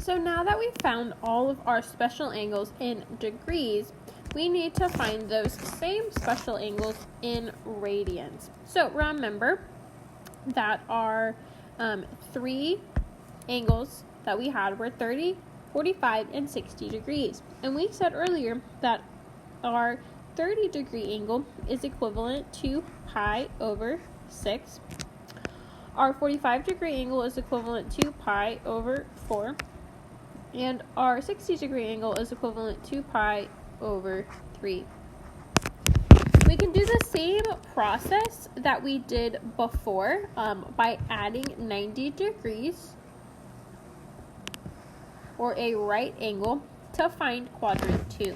So now that we've found all of our special angles in degrees, we need to find those same special angles in radians. So remember that our three angles that we had were 30, 45, and 60 degrees. And we said earlier that our 30-degree angle is equivalent to pi over 6. Our 45-degree angle is equivalent to pi over 4. And our 60-degree angle is equivalent to pi over 3. We can do the same process that we did before by adding 90 degrees or a right angle to find quadrant 2.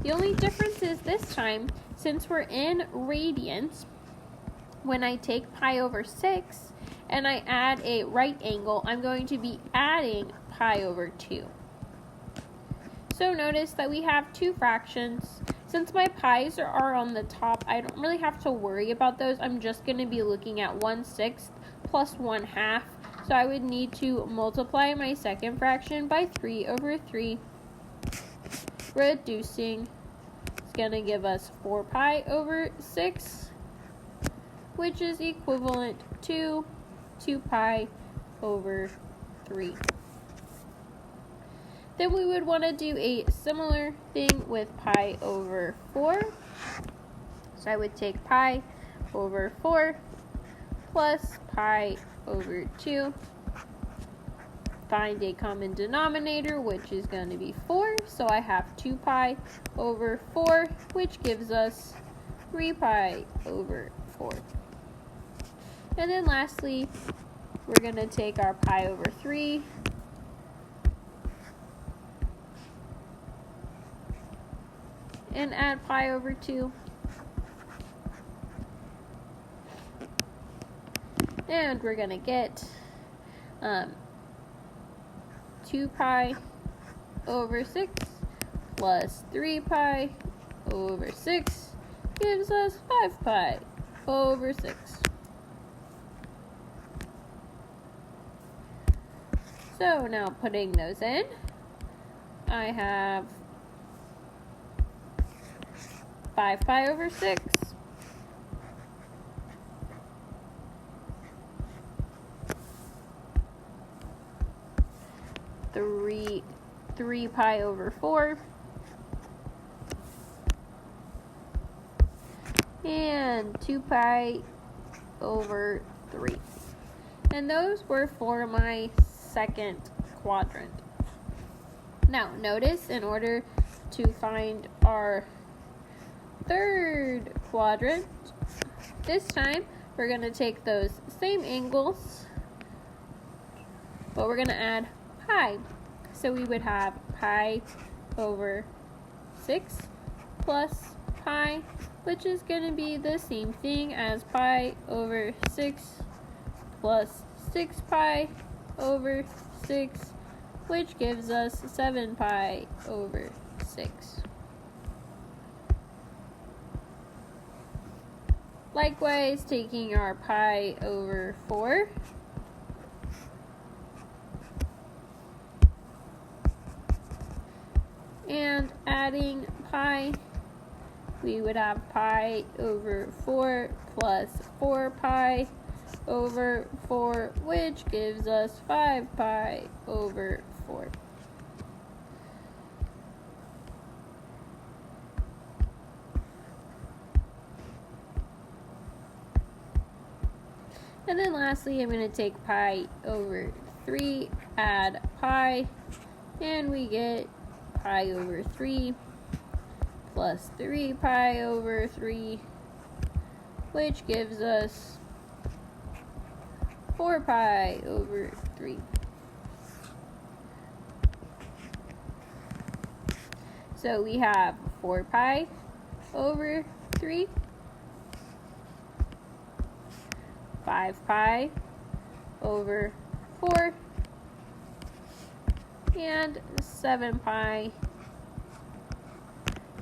The only difference is this time, since we're in radians, when I take pi over 6 and I add a right angle, I'm going to be adding pi over 2. So notice that we have two fractions. Since my pi's are on the top, I don't really have to worry about those. I'm just going to be looking at 1/6 plus 1/2. So I would need to multiply my second fraction by 3 over 3. Reducing. It's going to give us 4 pi over 6, which is equivalent to 2 pi over 3. Then we would want to do a similar thing with pi over 4. So I would take pi over 4 plus pi over 2. Find a common denominator, which is going to be 4. So I have 2 pi over 4, which gives us 3 pi over 4. And then lastly, we're going to take our pi over 3 and add pi over 2. And we're going to get 2 pi over 6 plus 3 pi over 6 gives us 5 pi over 6. So now putting those in, I have 5 pi over 6 3 pi over 4 and 2 pi over 3. And those were for my second quadrant. Now notice, in order to find our third quadrant, this time we're going to take those same angles, but we're going to add pi. So we would have pi over 6 plus pi, which is going to be the same thing as pi over 6 plus 6 pi over 6, which gives us 7 pi over 6. Likewise, taking our pi over 4 and adding pi, we would have pi over 4 plus 4 pi over 4, which gives us 5 pi over 4. And then lastly, I'm going to take pi over 3, add pi, and we get pi over 3 plus 3 pi over 3, which gives us 4 pi over 3. So we have 4 pi over 3, 5 pi over 4, and 7 pi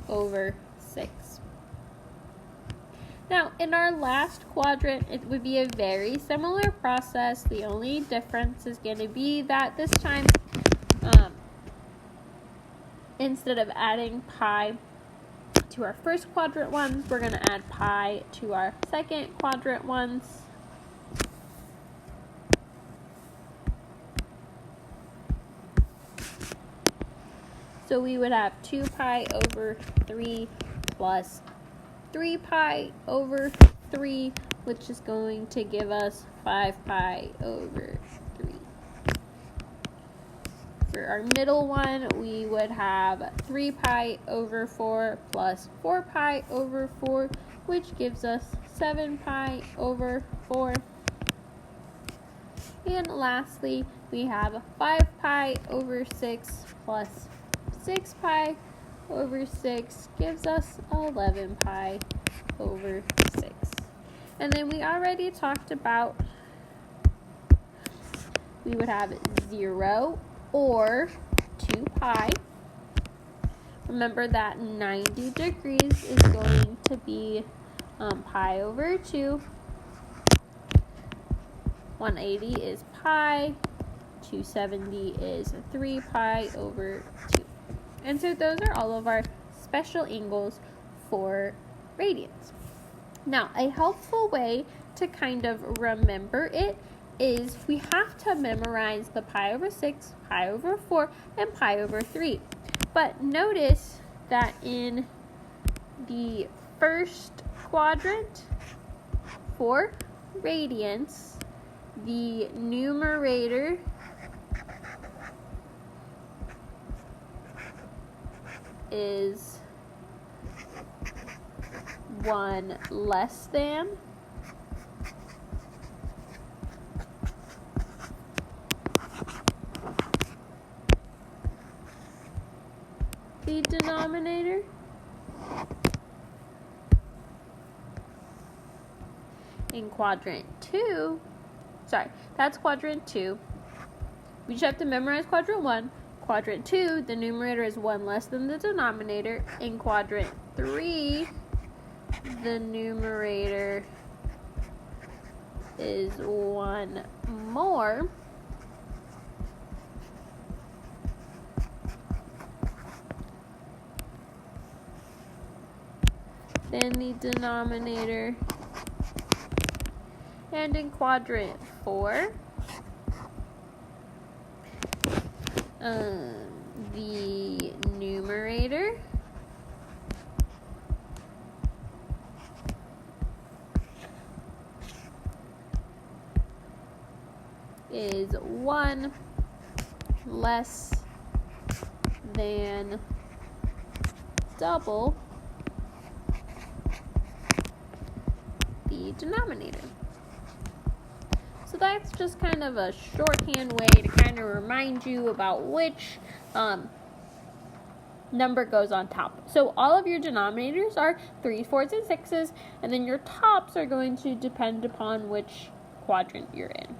over 6. Now, in our last quadrant, it would be a very similar process. The only difference is going to be that this time instead of adding pi to our first quadrant ones, we're going to add pi to our second quadrant ones. So we would have 2 pi over 3 plus 3 pi over 3, which is going to give us 5 pi over 3. For our middle one, we would have 3 pi over 4 plus 4 pi over 4, which gives us 7 pi over 4. And lastly, we have 5 pi over 6 plus 6 pi over 6 gives us 11 pi over 6. And then we already talked about we would have 0 or 2 pi. Remember that 90 degrees is going to be pi over 2. 180 is pi. 270 is 3 pi over 2. And so those are all of our special angles for radians. Now, a helpful way to kind of remember it is we have to memorize the pi over 6, pi over 4, and pi over 3. But notice that in the first quadrant for radians, the numerator is 1 less than the denominator. In quadrant 2, that's quadrant 2. We just have to memorize quadrant 1. Quadrant 2, the numerator is 1 less than the denominator. In quadrant 3, the numerator is 1 more. Than the denominator. And in quadrant 4, the numerator is 1 less than double the denominator. So that's just kind of a shorthand way to kind of remind you about which number goes on top. So all of your denominators are 3s, 4s, and 6s, and then your tops are going to depend upon which quadrant you're in.